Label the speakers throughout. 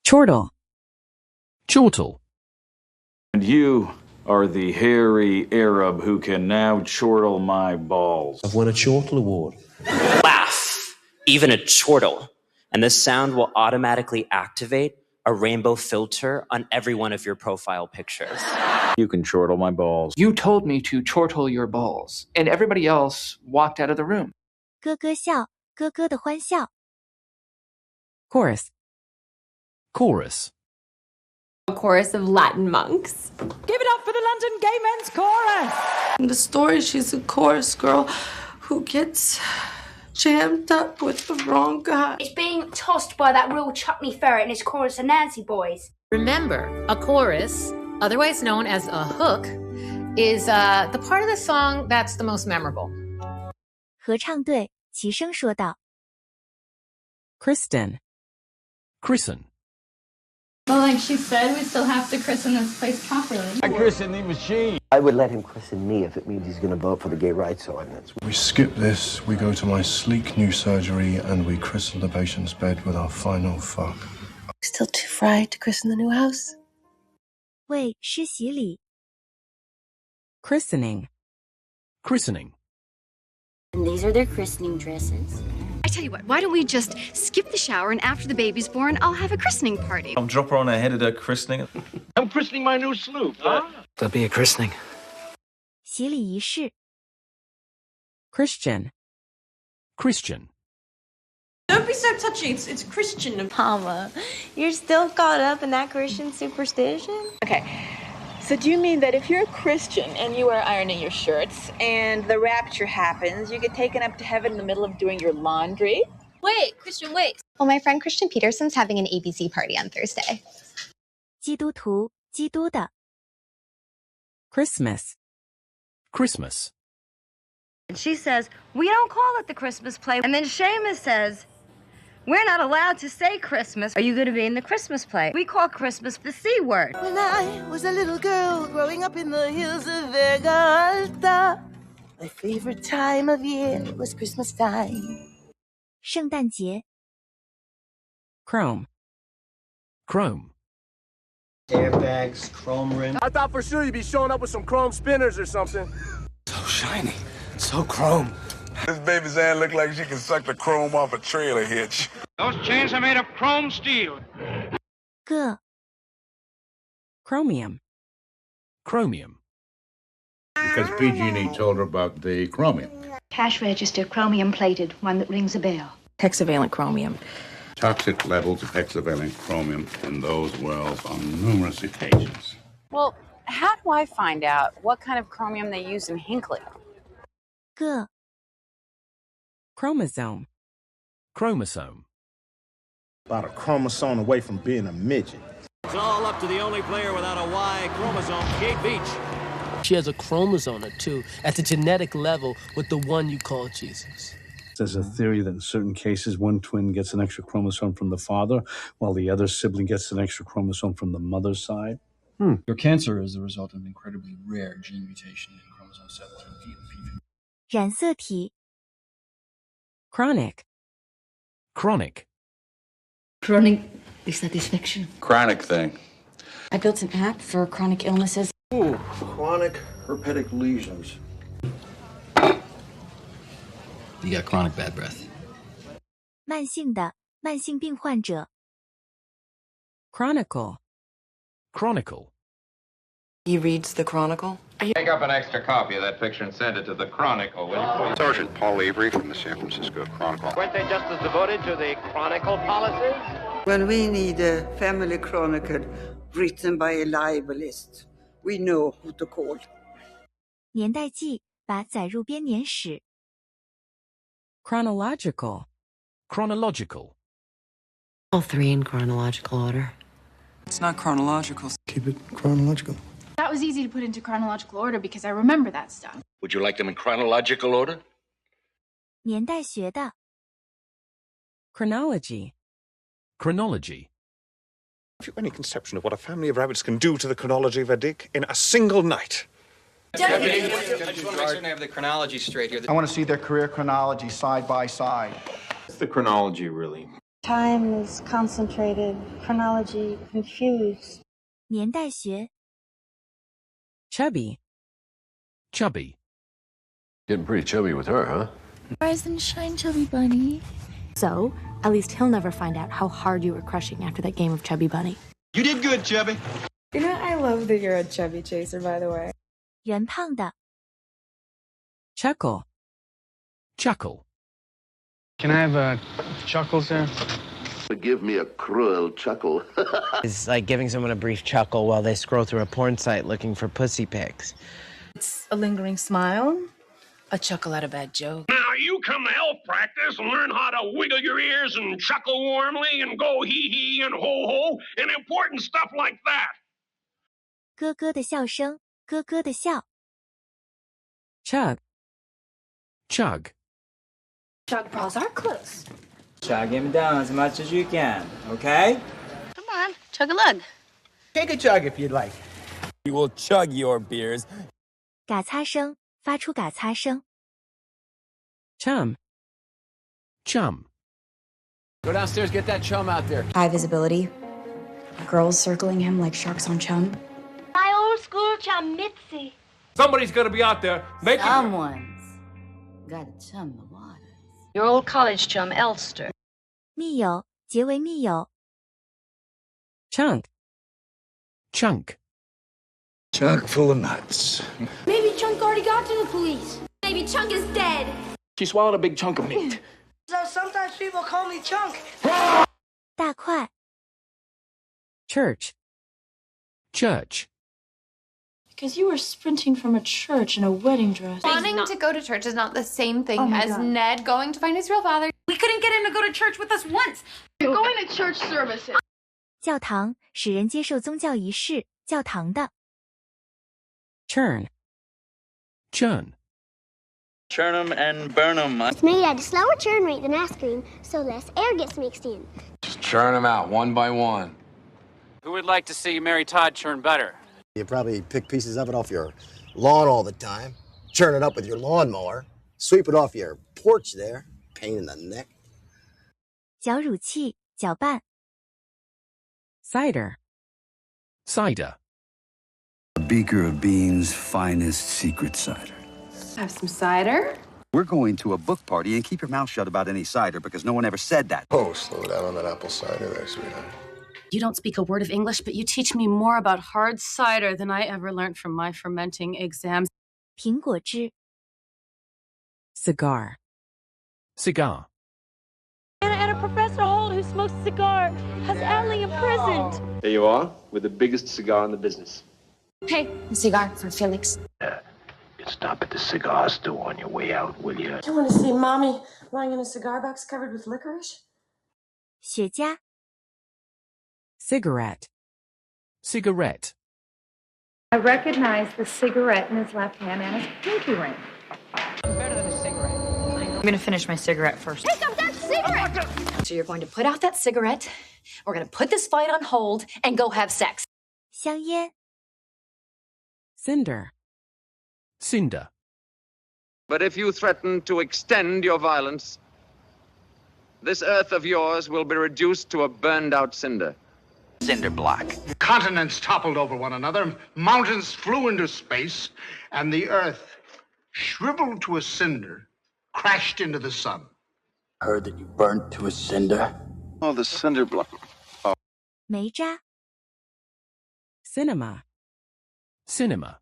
Speaker 1: Chortle.
Speaker 2: Chortle.
Speaker 3: And you are the hairy Arab who can now chortle my balls.
Speaker 4: I've won a Chortle Award.
Speaker 5: Laugh, even a chortle, and the sound will automatically activate a rainbow filter on every one of your profile pictures.
Speaker 3: You can chortle my balls.
Speaker 6: You told me to chortle your balls, and everybody else walked out of the room.
Speaker 7: 咯咯笑，咯咯的欢笑。
Speaker 1: Chorus.
Speaker 2: Chorus.
Speaker 8: A chorus of Latin monks.
Speaker 9: Give it up for the London Gay Men's Chorus!
Speaker 10: In the story, she's a chorus girl who gets jammed up with the wrong guy.
Speaker 11: It's being tossed by that real Chuckney ferret and his chorus of Nancy boys.
Speaker 12: Remember, a chorus, otherwise known as a hook, is the part of the song that's the most memorable.
Speaker 7: 合唱队齐声说道
Speaker 1: Kristen.
Speaker 2: Christen.
Speaker 13: Well, like she said, we still have to christen this place properly.
Speaker 14: I christen the machine.
Speaker 15: I would let him christen me if it means he's going to vote for the gay rights ordinance.
Speaker 16: We skip this, we go to my sleek new surgery, and we christen the patient's bed with our final fuck.
Speaker 10: Still too fried to christen the new house?
Speaker 7: 为施洗礼
Speaker 1: Christening.
Speaker 2: Christening.
Speaker 11: And these are their christening dresses.
Speaker 17: I tell you what, why don't we just skip the shower and after the baby's born, I'll have a christening party.
Speaker 4: I'll drop her on her head at her christening.
Speaker 14: I'm christening my new sloop.
Speaker 5: There'll be a christening.
Speaker 7: 洗礼仪式
Speaker 1: Christian.
Speaker 2: Christian.
Speaker 10: Don't be so touchy, it's Christian.
Speaker 8: Mama, you're still caught up in that Christian superstition?
Speaker 9: Okay, so do you mean that if you're a Christian and you are ironing your shirts and the rapture happens, you get taken up to heaven in the middle of doing your laundry?
Speaker 17: Wait, Christian, wait.
Speaker 13: Well, my friend Christian Peterson's having an ABC party on Thursday.
Speaker 7: 基督徒基督的
Speaker 1: Christmas.
Speaker 2: Christmas.
Speaker 11: And she says, we don't call it the Christmas play. And then Seamus says, we're not allowed to say Christmas. Are you going to be in the Christmas play? We call Christmas the C word.
Speaker 10: When I was a little girl growing up in the hills of Vega Alta, my favorite time of year was Christmas time.
Speaker 7: 圣诞节
Speaker 1: Chrome.
Speaker 2: Chrome.
Speaker 15: Airbags, chrome rim.
Speaker 14: I thought for sure you'd be showing up with some chrome spinners or something.
Speaker 4: So shiny. So chrome.
Speaker 14: This baby's hand look like she can suck the chrome off a trailer hitch. Those chains are made of chrome steel.
Speaker 7: 个
Speaker 1: Chromium.
Speaker 2: Chromium.
Speaker 18: Because PG&E told her about the chromium.
Speaker 11: Cash register, chromium plated, one that rings a bell.
Speaker 10: Hexavalent chromium.
Speaker 18: Toxic levels of hexavalent chromium in those wells on numerous occasions.
Speaker 9: Well, how do I find out what kind of chromium they use in Hinckley?
Speaker 7: 个
Speaker 1: Chromosome.
Speaker 2: Chromosome.
Speaker 14: About a chromosome away from being a midget.
Speaker 4: It's all up to the only player without a Y chromosome, Kate Beach.
Speaker 19: She has a chromosome or two at the genetic level with the one you call Jesus.
Speaker 16: There's a theory that in certain cases, one twin gets an extra chromosome from the father, while the other sibling gets an extra chromosome from the mother's side.
Speaker 20: Your cancer is the result of an incredibly rare gene mutation in chromosome 17p and p.
Speaker 7: 染色体
Speaker 1: Chronic.
Speaker 2: Chronic.
Speaker 11: Chronic dissatisfaction.
Speaker 18: Chronic thing.
Speaker 11: I built an app for chronic illnesses.
Speaker 15: Ooh, chronic herpetic lesions.
Speaker 20: You got chronic bad breath.
Speaker 7: 慢性的慢性病患者
Speaker 1: Chronicle.
Speaker 2: Chronicle.
Speaker 10: He reads the Chronicle?
Speaker 21: Take up an extra copy of that picture and send it to the Chronicle, will you please?
Speaker 18: Sergeant Paul Avery from the San Francisco Chronicle.
Speaker 21: Weren't they just as devoted to the Chronicle policies?
Speaker 10: When we need a family chronicle written by a libelist, we know who to call.
Speaker 7: 年代记把载入编年史
Speaker 1: Chronological.
Speaker 2: Chronological.
Speaker 11: All three in chronological order.
Speaker 10: It's not chronological.
Speaker 16: Keep it chronological.
Speaker 13: That was easy to put into chronological order because I remember that stuff.
Speaker 18: Would you like them in chronological order?
Speaker 7: 年代学的
Speaker 1: Chronology.
Speaker 2: Chronology.
Speaker 14: Have you any conception of what a family of rabbits can do to the chronology of a dick in a single night?
Speaker 4: I just want to make certain I have the chronology straight here.
Speaker 22: I want to see their career chronology side by side.
Speaker 3: What's the chronology, really?
Speaker 6: Time is concentrated, chronology confused.
Speaker 7: 年代学
Speaker 1: Chubby.
Speaker 2: Chubby.
Speaker 22: Getting pretty chubby with her, huh?
Speaker 23: Rise and shine, Chubby Bunny. So, at least he'll never find out how hard you were crushing after that game of Chubby Bunny.
Speaker 14: You did good, Chubby.
Speaker 24: You know, I love that you're a chubby chaser, by the way.
Speaker 7: 圆胖的
Speaker 1: Chuckle.
Speaker 2: Chuckle.
Speaker 25: Can I have a chuckle, sir?
Speaker 15: Give me a cruel chuckle.
Speaker 26: It's like giving someone a brief chuckle while they scroll through a porn site looking for pussy pics.
Speaker 24: It's a lingering smile, a chuckle at a bad joke.
Speaker 14: Now you come to health practice and learn how to wiggle your ears and chuckle warmly and go hee-hee and ho-ho and important stuff like that.
Speaker 7: 咯咯的笑声，咯咯的笑
Speaker 1: Chug.
Speaker 2: Chug.
Speaker 24: Chug bras are close.
Speaker 27: Chug him down as much as you can, okay?
Speaker 24: Come on, chug a lug.
Speaker 27: Take a chug if you'd like.
Speaker 28: We will chug your beers.
Speaker 7: 嘎擦声，发出嘎擦声
Speaker 1: Chum.
Speaker 2: Chum.
Speaker 28: Go downstairs, get that chum out there.
Speaker 29: High visibility. Girls circling him like sharks on chum.
Speaker 8: My old school chum, Mitzi.
Speaker 28: Somebody's gonna be out there making...
Speaker 24: Someone's gotta chum the waters. Your old college chum, Elster.
Speaker 7: 密友，结为密友
Speaker 1: Chunk.
Speaker 2: Chunk.
Speaker 14: Chock full of nuts.
Speaker 8: Maybe Chunk already got to the police. Maybe Chunk is dead.
Speaker 28: She swallowed a big chunk of meat.
Speaker 10: So sometimes people call me Chunk.
Speaker 7: 大块
Speaker 1: Church.
Speaker 2: Church.
Speaker 13: Because you were sprinting from a church in a wedding dress.
Speaker 12: Wanting to go to church is not the same thing as
Speaker 13: God.
Speaker 12: Ned going to find his real father.
Speaker 13: We couldn't get him to go to church with us once.
Speaker 8: You're going to church services.
Speaker 7: 教堂，使人接受宗教仪式，教堂的
Speaker 1: Churn.
Speaker 2: Churn.
Speaker 27: Churn 'em and burn 'em.
Speaker 8: It's made at a slower churn rate than ice cream, so less air gets mixed in.
Speaker 28: Just churn them out one by one. Who would like to see Mary Todd churn better?
Speaker 15: You probably pick pieces of it off your lawn all the time, churn it up with your lawnmower, sweep it off your porch there, pain in the neck.
Speaker 7: 搅乳器，搅拌
Speaker 1: Cider.
Speaker 2: Cider.
Speaker 30: A beaker of Bean's finest secret cider.
Speaker 24: Have some cider?
Speaker 30: We're going to a book party, and keep your mouth shut about any cider because no one ever said that.
Speaker 14: Oh, slow down on that apple cider there, sweetheart.
Speaker 13: You don't speak a word of English, but you teach me more about hard cider than I ever learned from my fermenting exams.
Speaker 7: 苹果汁
Speaker 1: Cigar.
Speaker 2: Cigar.
Speaker 8: And a Professor Holt who smokes a cigar has Allie imprisoned.
Speaker 31: There you are, with the biggest cigar in the business.
Speaker 29: Hey, a cigar for Felix.
Speaker 30: Stop at the cigar store on your way out, will you?
Speaker 10: Do you want to see Mommy lying in a cigar box covered with licorice?
Speaker 7: 雪茄
Speaker 1: Cigarette.
Speaker 2: Cigarette.
Speaker 24: I recognize the cigarette in his left hand and his pinky ring.
Speaker 29: Better than a cigarette. I'm gonna finish my cigarette first.
Speaker 8: Pick up that cigarette!
Speaker 29: So you're going to put out that cigarette, we're gonna put this fight on hold, and go have sex.
Speaker 7: 香烟
Speaker 1: Cinder.
Speaker 2: Cinder.
Speaker 21: But if you threaten to extend your violence, this earth of yours will be reduced to a burned-out cinder.
Speaker 30: Cinder block.
Speaker 14: Continents toppled over one another, mountains flew into space, and the earth, shriveled to a cinder, crashed into the sun.
Speaker 30: Heard that you burnt to a cinder.
Speaker 14: Oh, the cinder block.
Speaker 7: 煤渣
Speaker 1: Cinema.
Speaker 2: Cinema.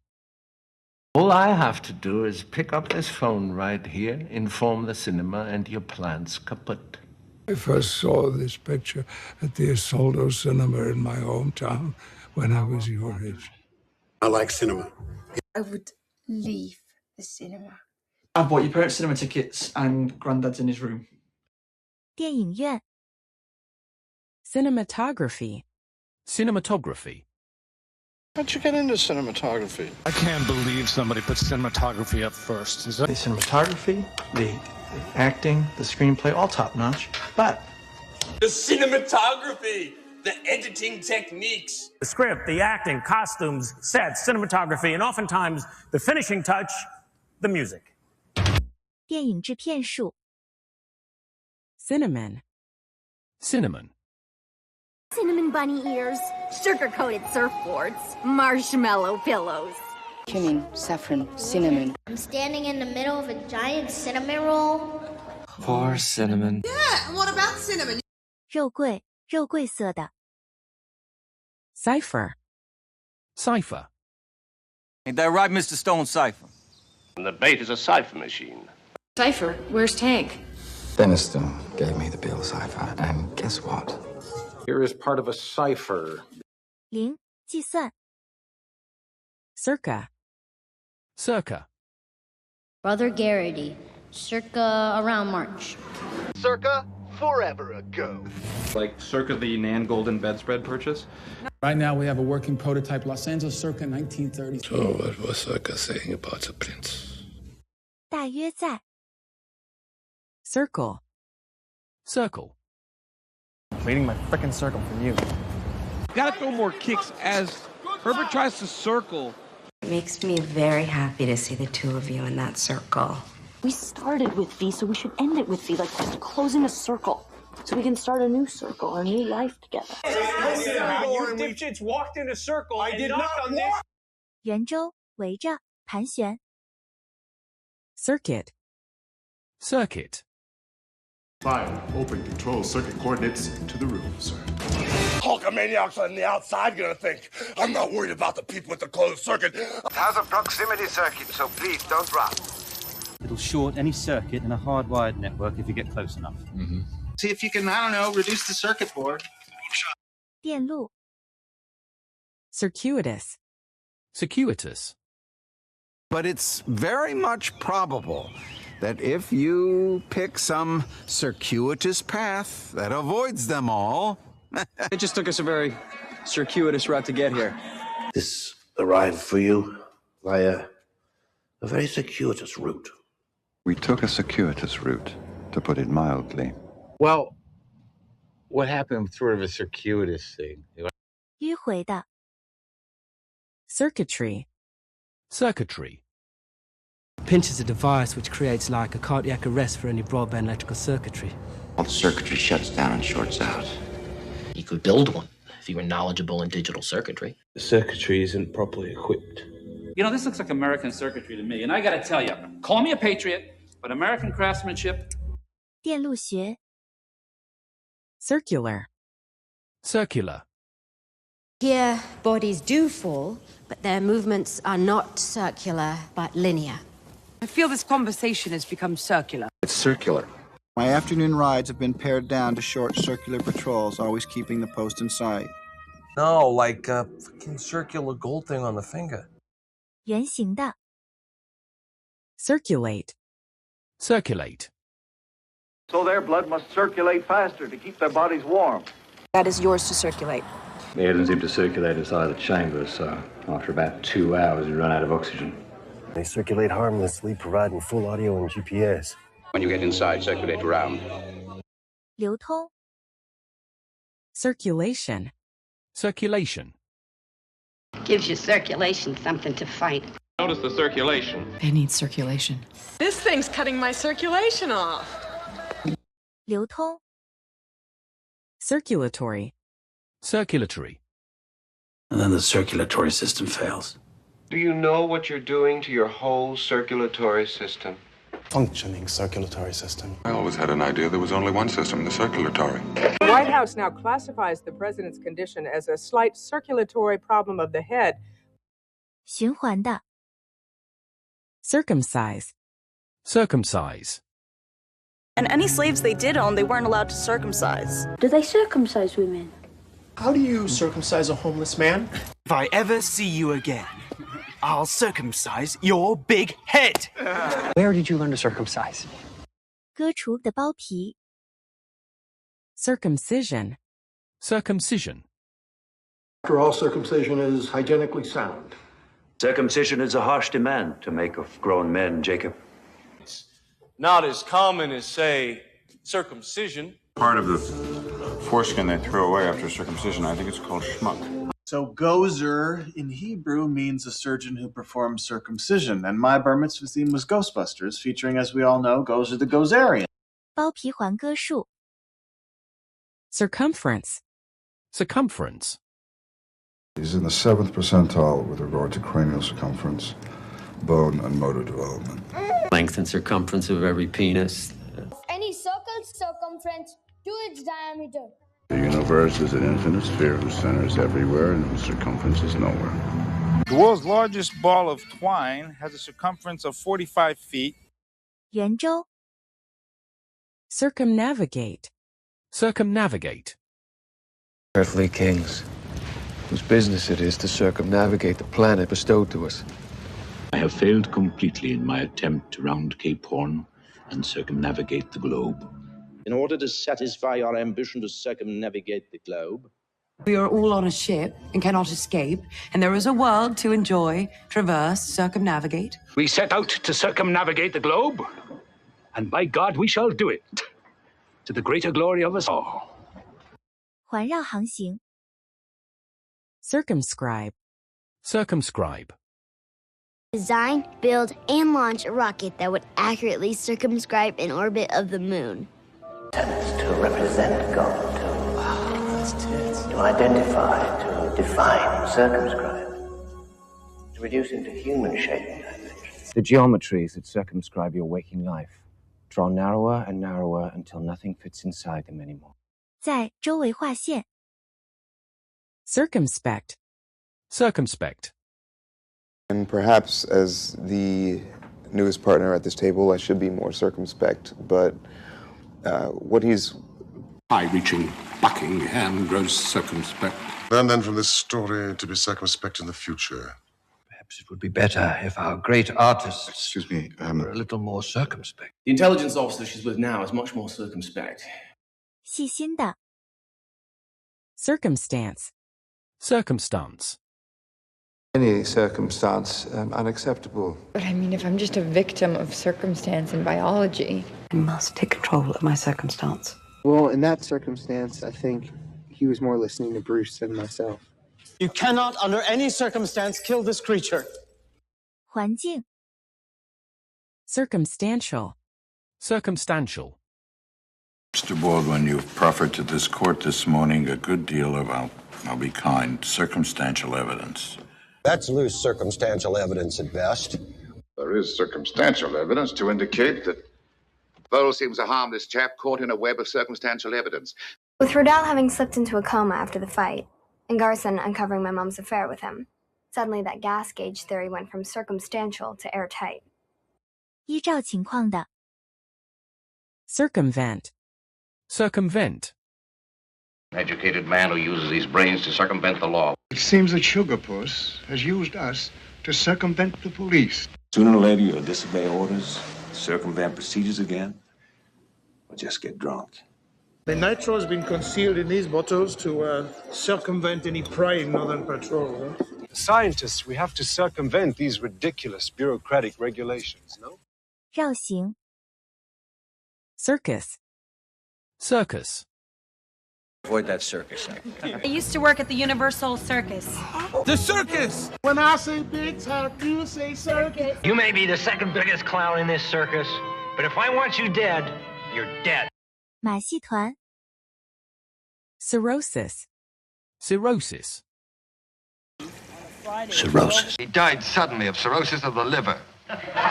Speaker 30: All I have to do is pick up this phone right here, inform the cinema, and your plan's kaput.
Speaker 14: I first saw this picture at the Isolde Cinema in my hometown when I was your age. I like cinema.
Speaker 24: I would leave the cinema.
Speaker 32: I bought your parents' cinema tickets and Grandad's in his room.
Speaker 7: 电影院
Speaker 1: Cinematography.
Speaker 2: Cinematography.
Speaker 14: How'd you get into cinematography?
Speaker 33: I can't believe somebody put cinematography up first. Is that
Speaker 19: The cinematography, the acting, the screenplay, all top notch. But
Speaker 28: The cinematography, the editing techniques.
Speaker 4: The script, the acting, costumes, sets, cinematography, and oftentimes the finishing touch, the music.
Speaker 7: 电影制片术
Speaker 1: Cinnamon.
Speaker 2: Cinnamon.
Speaker 3: Cinnamon bunny ears, sugar-coated surfboards, marshmallow pillows.
Speaker 24: Cumin, saffron, cinnamon.
Speaker 5: I'm standing in the middle of a giant cinnamon roll.
Speaker 6: Poor cinnamon.
Speaker 10: Yeah, what about cinnamon?
Speaker 7: 肉桂，肉桂色的。
Speaker 1: Cipher.
Speaker 2: Cipher.
Speaker 9: Ain't that right, Mr. Stone Cipher?
Speaker 11: And the bait is a cipher machine.
Speaker 12: Cipher, where's Tank?
Speaker 16: Bannister gave me the bill cipher, and guess what?
Speaker 17: Here is part of a cipher.
Speaker 7: 0. 计算。
Speaker 1: Circa.
Speaker 2: Circa.
Speaker 5: Brother Garrity, circa around March.
Speaker 18: Circa forever ago.
Speaker 20: Like circa the Nan Golden bedspread purchase?
Speaker 33: Right now we have a working prototype, Los Angeles circa 1930s.
Speaker 16: So what was Circa saying about the prince?
Speaker 7: 大约在。
Speaker 1: Circle.
Speaker 2: Circle.
Speaker 22: Waiting my frickin' circle for you.
Speaker 23: Gotta throw more kicks as Herbert tries to circle.
Speaker 25: It makes me very happy to see the two of you in that circle.
Speaker 26: We started with V, so we should end it with V, like just closing a circle. So we can start a new circle, a new life together.
Speaker 4: You dipshits walked in a circle. I did not on this.
Speaker 7: 圆周，围着，盘旋。
Speaker 1: Circuit.
Speaker 2: Circuit.
Speaker 34: 5. Open control circuit coordinates to the room, sir.
Speaker 14: Hulkamaniacs on the outside gonna think I'm not worried about the people with the closed circuit.
Speaker 17: How's a proximity circuit, so please don't run.
Speaker 27: It'll short any circuit in a hardwired network if you get close enough.
Speaker 18: See if you can, I don't know, reduce the circuit board.
Speaker 7: 电路。
Speaker 1: Circuitous.
Speaker 2: Circuitous.
Speaker 35: But it's very much probable that if you pick some circuitous path that avoids them all...
Speaker 27: It just took us a very circuitous route to get here.
Speaker 18: This arrived for you via a very circuitous route.
Speaker 36: We took a circuitous route, to put it mildly.
Speaker 18: Well, what happened with sort of a circuitous thing?
Speaker 7: 迂回的。
Speaker 1: Circuitry.
Speaker 2: Circuitry.
Speaker 19: Pinch is a device which creates like a cardiac arrest for any broadband electrical circuitry.
Speaker 16: All the circuitry shuts down and shorts out.
Speaker 37: You could build one if you were knowledgeable in digital circuitry.
Speaker 17: The circuitry isn't properly equipped.
Speaker 28: You know, this looks like American circuitry to me, and I gotta tell you, call me a patriot, but American craftsmanship...
Speaker 7: 电路学。
Speaker 1: Circular.
Speaker 2: Circular.
Speaker 3: Here, bodies do fall, but their movements are not circular, but linear.
Speaker 10: I feel this conversation has become circular.
Speaker 16: It's circular.
Speaker 38: My afternoon rides have been pared down to short circular patrols, always keeping the post in sight.
Speaker 39: No, like a fucking circular gold thing on the finger.
Speaker 7: 圆形的。
Speaker 1: Circulate.
Speaker 2: Circulate.
Speaker 17: So their blood must circulate faster to keep their bodies warm.
Speaker 10: That is yours to circulate.
Speaker 31: The air doesn't seem to circulate inside the chamber, so after about 2 hours, you run out of oxygen.
Speaker 18: They circulate harmlessly, providing full audio and GPS.
Speaker 17: When you get inside, circulate around.
Speaker 7: 流通。
Speaker 1: Circulation.
Speaker 2: Circulation.
Speaker 24: Gives you circulation, something to fight.
Speaker 17: Notice the circulation.
Speaker 10: They need circulation. This thing's cutting my circulation off.
Speaker 7: 流通。
Speaker 1: Circulatory.
Speaker 2: Circulatory.
Speaker 18: And then the circulatory system fails.
Speaker 36: Do you know what you're doing to your whole circulatory system?
Speaker 18: Functioning circulatory system.
Speaker 36: I always had an idea there was only one system, the circulatory.
Speaker 10: The White House now classifies the president's condition as a slight circulatory problem of the head.
Speaker 7: 循环的。
Speaker 1: Circumcise.
Speaker 2: Circumcise.
Speaker 10: And any slaves they did own, they weren't allowed to circumcise.
Speaker 8: Do they circumcise women?
Speaker 18: How do you circumcise a homeless man?
Speaker 10: If I ever see you again, I'll circumcise your big head.
Speaker 37: Where did you learn to circumcise?
Speaker 7: 割除的包皮。
Speaker 1: Circumcision.
Speaker 2: Circumcision.
Speaker 18: After all, circumcision is hygienically sound.
Speaker 17: Circumcision is a harsh demand to make of grown men, Jacob.
Speaker 27: It's not as common as, say, circumcision.
Speaker 36: Part of the foreskin they throw away after circumcision, I think it's called schmuck.
Speaker 18: So gozer in Hebrew means a surgeon who performs circumcision, and my bar mitzvah theme was Ghostbusters, featuring, as we all know, Gozer the Gozerian.
Speaker 7: 包皮环割术。
Speaker 1: Circumference.
Speaker 2: Circumference.
Speaker 4: He's in the 7th percentile with regard to cranial circumference, bone, and motor development.
Speaker 5: Length and circumference of every penis.
Speaker 6: Any circle's circumference to its diameter.
Speaker 9: The universe is an infinite sphere whose center is everywhere and whose circumference is nowhere.
Speaker 11: The world's largest ball of twine has a circumference of 45 feet.
Speaker 7: 圆周
Speaker 1: Circumnavigate.
Speaker 2: Circumnavigate.
Speaker 12: Earthly kings, whose business it is to circumnavigate the planet bestowed to us.
Speaker 5: I have failed completely in my attempt to round Cape Horn and circumnavigate the globe.
Speaker 13: In order to satisfy our ambition to circumnavigate the globe,
Speaker 15: we are all on a ship and cannot escape, and there is a world to enjoy, traverse, circumnavigate.
Speaker 27: We set out to circumnavigate the globe, and by God, we shall do it, to the greater glory of us all.
Speaker 7: 环绕航行
Speaker 1: Circumscribe.
Speaker 2: Circumscribe.
Speaker 6: Design, build, and launch a rocket that would accurately circumscribe an orbit of the moon.
Speaker 20: To represent God, to identify, to define, circumscribe, to reduce into human shape.
Speaker 21: The geometries that circumscribe your waking life draw narrower and narrower until nothing fits inside them anymore.
Speaker 7: 在周围划线
Speaker 1: Circumspect.
Speaker 2: Circumspect.
Speaker 22: And perhaps as the newest partner at this table, I should be more circumspect, but what he's...
Speaker 23: High-reaching Buckingham grows circumspect.
Speaker 4: Learn then from this story to be circumspect in the future.
Speaker 21: Perhaps it would be better if our great artists were a little more circumspect.
Speaker 25: The intelligence officer she's with now is much more circumspect.
Speaker 7: 细心的
Speaker 1: Circumstance.
Speaker 2: Circumstance.
Speaker 12: Any circumstance unacceptable.
Speaker 26: But I mean, if I'm just a victim of circumstance in biology, I must take control of my circumstance.
Speaker 29: Well, in that circumstance, I think he was more listening to Bruce than myself.
Speaker 30: You cannot, under any circumstance, kill this creature.
Speaker 7: 环境
Speaker 1: Circumstantial.
Speaker 2: Circumstantial.
Speaker 5: Mr. Baldwin, you've proffered to this court this morning a good deal of, I'll be kind, circumstantial evidence.
Speaker 32: That's loose circumstantial evidence at best.
Speaker 31: There is circumstantial evidence to indicate that Vole seems a harmless chap caught in a web of circumstantial evidence.
Speaker 6: With Rodell having slipped into a coma after the fight, and Garson uncovering my mom's affair with him, suddenly that gas gauge theory went from circumstantial to airtight.
Speaker 7: 依照情况的
Speaker 1: Circumvent.
Speaker 2: Circumvent.
Speaker 31: An educated man who uses his brains to circumvent the law.
Speaker 14: It seems that Sugarpuss has used us to circumvent the police.
Speaker 31: Sooner or later, you'll disobey orders, circumvent procedures again, or just get drunk.
Speaker 33: The nitro has been concealed in these bottles to circumvent any prey in Northern Patrol. Huh?
Speaker 34: Scientists, we have to circumvent these ridiculous bureaucratic regulations, no?
Speaker 7: 绕行
Speaker 1: Circus.
Speaker 2: Circus.
Speaker 21: Avoid that circus.
Speaker 8: I used to work at the Universal Circus.
Speaker 40: The circus!
Speaker 14: When I say big talk, you say circus.
Speaker 40: You may be the second biggest clown in this circus, but if I want you dead, you're dead.
Speaker 7: 马戏团
Speaker 1: Cirrhosis.
Speaker 2: Cirrhosis.
Speaker 5: Cirrhosis.
Speaker 31: He died suddenly of cirrhosis of the liver.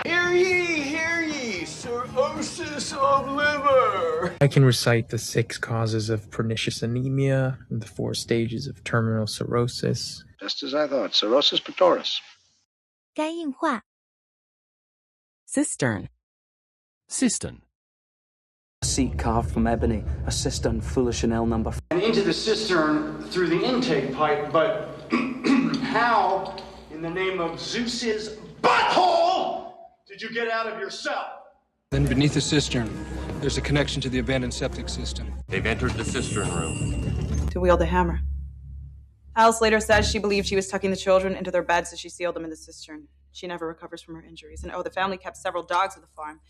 Speaker 40: Hear ye, cirrhosis of liver.
Speaker 29: I can recite the 6 causes of pernicious anemia, and the 4 stages of terminal cirrhosis.
Speaker 31: Just as I thought, cirrhosis pectoris.
Speaker 7: 肝硬化
Speaker 1: Cistern.
Speaker 2: Cistern.
Speaker 41: A seat carved from ebony, a cistern full of Chanel number.
Speaker 34: And into the cistern through the intake pipe, but how, in the name of Zeus's butthole, did you get out of your cell?
Speaker 29: Then beneath the cistern, there's a connection to the abandoned septic system.
Speaker 5: They've entered the cistern room.
Speaker 42: To wield a hammer. Alice later says she believed she was tucking the children into their beds as she sealed them in the cistern. She never recovers from her injuries. And the family kept several dogs at the farm.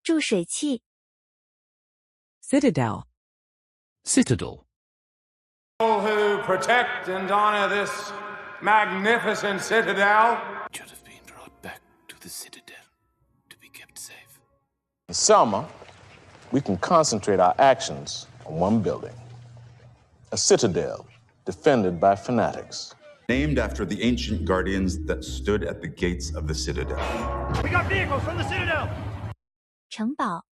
Speaker 7: 注水器
Speaker 1: Citadel.
Speaker 2: Citadel.
Speaker 34: All who protect and honor this magnificent citadel
Speaker 5: Should have been brought back to the citadel to be kept safe.
Speaker 34: In Selma, we can concentrate our actions on one building.
Speaker 3: A citadel defended by fanatics.
Speaker 4: Named after the ancient guardians that stood at the gates of the citadel.
Speaker 8: We got vehicles from the Citadel!
Speaker 7: 城堡